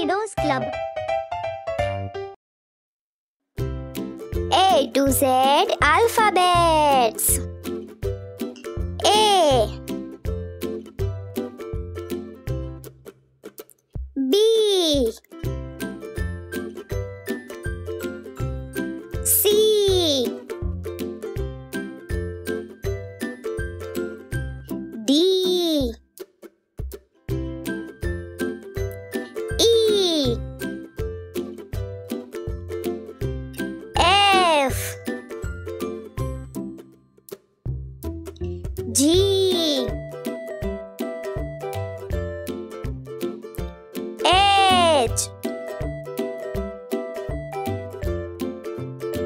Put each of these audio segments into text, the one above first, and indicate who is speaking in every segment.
Speaker 1: Kidoz Club. A to Z alphabets. A, B, C, D, E, F, G, H,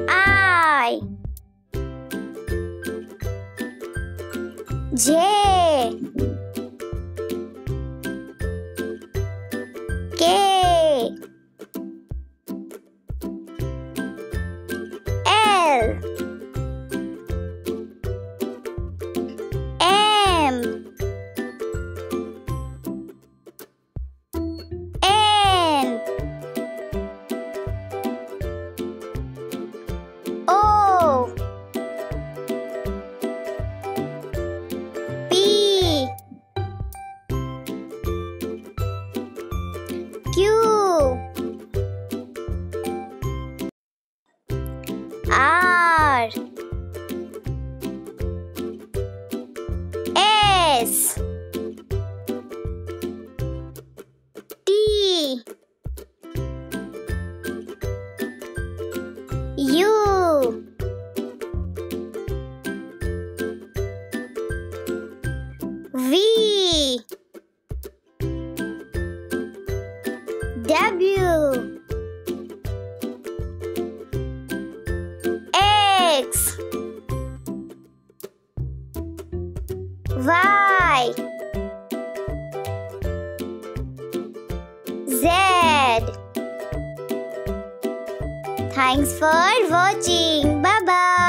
Speaker 1: I, J, K, L, M, N, O, P, Q, R, S, T, U, V, W, X, Y, Z. Thanks for watching. Bye bye.